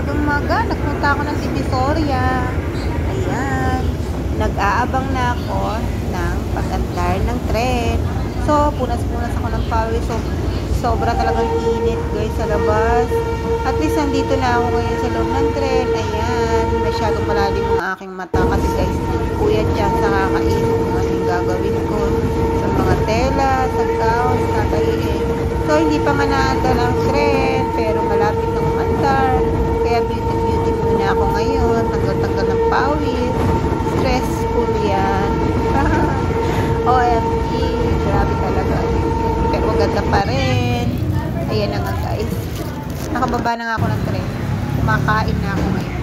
umagang-maga, nagpunta ako ng Divisoria. Ayan. Nag-aabang na ako ng pag-andar ng tren. So, punas-punas ako ng pawis. So, sobra talagang init guys sa labas. At least nandito na ako ngayon sa loob ng tren. Ayan. Masyadong malalim ang aking mata kasi guys, puyat yan sa kakaisip kung anong gagawin ko. Sa mga tela, sa gown, sa tatayin. So, hindi pa nga naandar ang tren, pero malapit ng umandar. Kaya beauty muna ako ngayon. Tanggal-tanggal ng pawis. Stressful yan. OMG, grabe talaga. Pero maganda pa rin. Ayan na nga guys. Nakababa na nga ako ng tren. Kumakain na ako ngayon.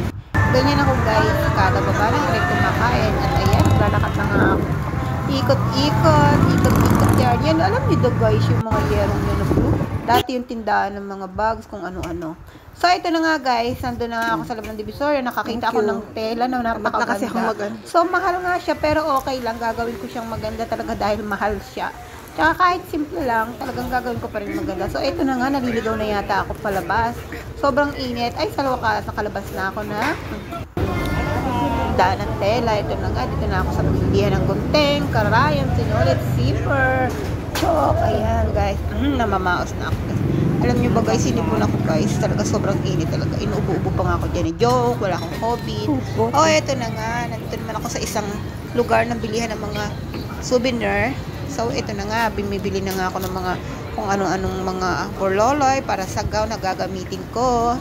Ganyan ako guys. Kada baba ng tren kumakain. At ayan, lalakad na nga ako. Ikot-ikot yan. Yan, alam niyo daw guys, yung mga yerong yun na blue. Dati yung tindahan ng mga bags, kung ano-ano. So, ito na nga guys, nandun na nga ako sa loob ng Divisoria. Nakakita ako ng tela na napakaganda. So, mahal nga siya, pero okay lang. Gagawin ko siyang maganda talaga dahil mahal siya. Tsaka kahit simple lang, talagang gagawin ko pa rin maganda. So, ito na nga, naliligaw na yata ako palabas. Sobrang init. Ay, sa wakas, nakalabas na ako na daan ng tela. Ito na nga, dito na ako sa paghindihan ng gunting, karayan, sinulit, zipper, chok. Ayan guys, namamaos na ako. Alam nyo ba guys, sinipon ako guys. Talaga sobrang init talaga. Inuubo-ubo pa nga ako dyan. Joke, wala akong COVID. Oh, ito na nga. Nandito naman ako sa isang lugar ng bilihan ng mga souvenir. So, ito na nga. Bumibili na nga ako ng mga kung ano-anong mga borloloy para sa gown na gagamitin ko.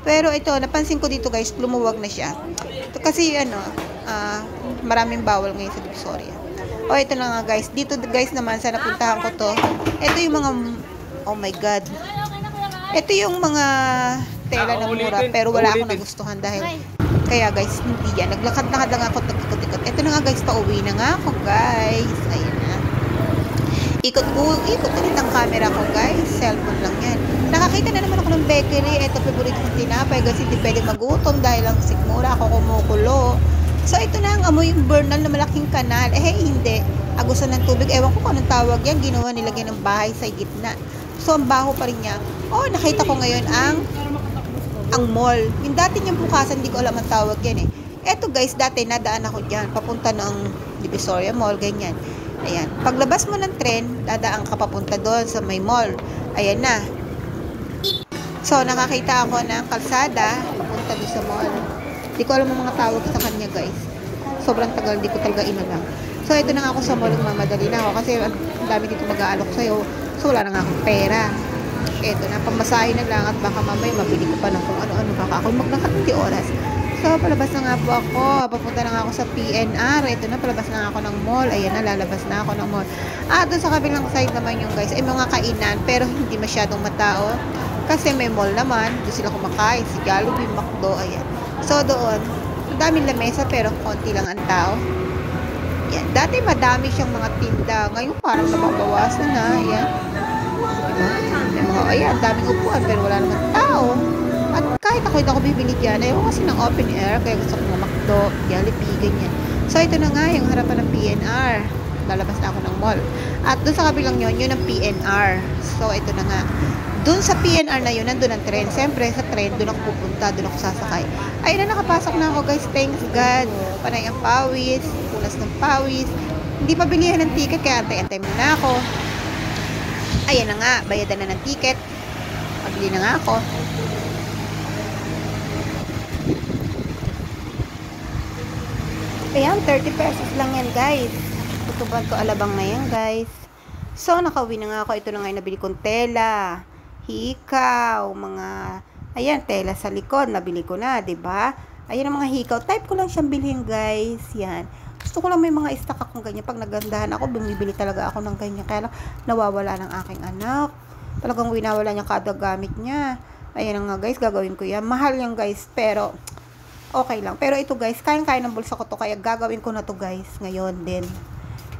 Pero ito, napansin ko dito guys, lumuwag na siya. Ito kasi maraming bawal ngayon sa Divisoria. Oh, ito na nga guys. Dito guys naman, sa napuntahan ko to. Ito yung mga, oh my god. Ito yung mga tela na mura, pero wala akong nagustuhan dahil, kaya guys, hindi yan. Naglakad-lakad lang ako, nagkikot-ikot. Ito na nga guys, pauwi na nga ako guys. Ayan na. Ikot ulit ang camera ko guys. Cellphone lang yan. Nakakita na naman ako ng bakery. Ito, favorite kong tinapay. Kasi hindi pwede magutom dahil ang sikmura ako kumukulo. So, ito na ang amoy yung burnal na malaking kanal. Hindi. Agusan ng tubig. Ewan ko kung anong tawag yan. Ginawa nilagyan ng bahay sa gitna. So, ang baho pa rin niya. Oh, nakita ko ngayon ang mall. Yung dati niyang bukasan, hindi ko alam ang tawag yan eh. Eto guys, dati nadaan ako dyan. Papunta ng Divisoria Mall, ganyan. Ayan. Paglabas mo ng tren, dadaan ka papunta doon sa may mall. Ayan na. So, nakakita ako ng kalsada papunta doon sa mall. Hindi ko alam ang mga tawag sa kanya, guys. Sobrang tagal, hindi ko talaga inalam. So, ito na nga ako sa mall, mamadali na ako kasi ang dami dito mag-aalok sa'yo. So, wala na nga akong pera. Ito na, pamasahin na lang at baka mamay mabili ko pa ng kung ano-ano. Baka ako magnakatindi oras. So, palabas na nga po ako. Papunta na nga ako sa PNR. Ito na, palabas na nga ako ng mall. Ayan na, lalabas na ako ng mall. Doon sa kabilang side naman yung guys, ay mga kainan, pero hindi masyadong matao. Kasi may mall naman. Doon sila kumakain. Si Jollibee, McDo, ayan. So, doon, madaming lamesa, pero konti lang ang tao. Ayan. Dati madami siyang mga tinda. Ngayon, parang nababawasan na. Ayan. Diba? May mga, ayan, daming upuan, pero wala naman tao. At kahit ako hindi ako bibili dyan, ayaw kasi ng open air, kaya gusto ko ng McDo, Jollibee, ganyan. So, ito na nga, yung harapan ng PNR. Lalabas na ako ng mall. At doon sa kabilang yun ang PNR. So, ito na nga. Doon sa PNR na yun, nandun ang tren. Siyempre, sa tren, doon ako pupunta, doon ako sasakay. Ayun na, nakapasok na ako, guys. Thanks God. Panay ang pawis, punas ng pawis. Hindi pa bilihan ng ticket, kaya antay-antay muna ako. Ayan na nga, bayadan na ng ticket. Pabili na nga ako. Ayan, 30 pesos lang yan, guys. Tutuban ko alabang na yan, guys. So, nakauwi na nga ako. Ito na nga yung nabili kong tela. Hikaw, mga, ayan, tela sa likod. Nabili ko na, ba diba? Ayan ang mga hikaw. Type ko lang siyang bilhin, guys. Yan. Gusto ko lang may mga stock akong ganyan. Pag nagandahan ako, bumibili talaga ako ng ganyan. Kaya lang, nawawala ng aking anak. Talagang winawala niya kada gamit niya. Ayan nga, guys. Gagawin ko yan. Mahal yan, guys. Pero, okay lang. Pero ito guys, kaya ng bulsa ko to. Kaya gagawin ko na to guys. Ngayon din.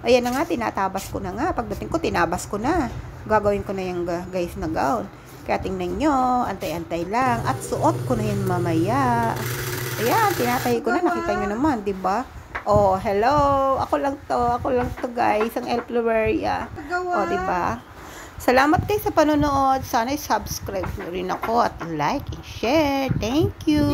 Ayan na nga, tinatabas ko na nga. Pagdating ko, tinabas ko na. Gagawin ko na yung guys na gown. Kaya tingnan nyo, antay-antay lang. At suot ko na yan mamaya. Ayan, tinatay ko na. Nakita nyo naman, diba? Oh, hello. Ako lang to guys. Ang Elflueria. Oh, diba? Salamat guys sa panonood. Sana subscribe nyo rin ako at like and share. Thank you!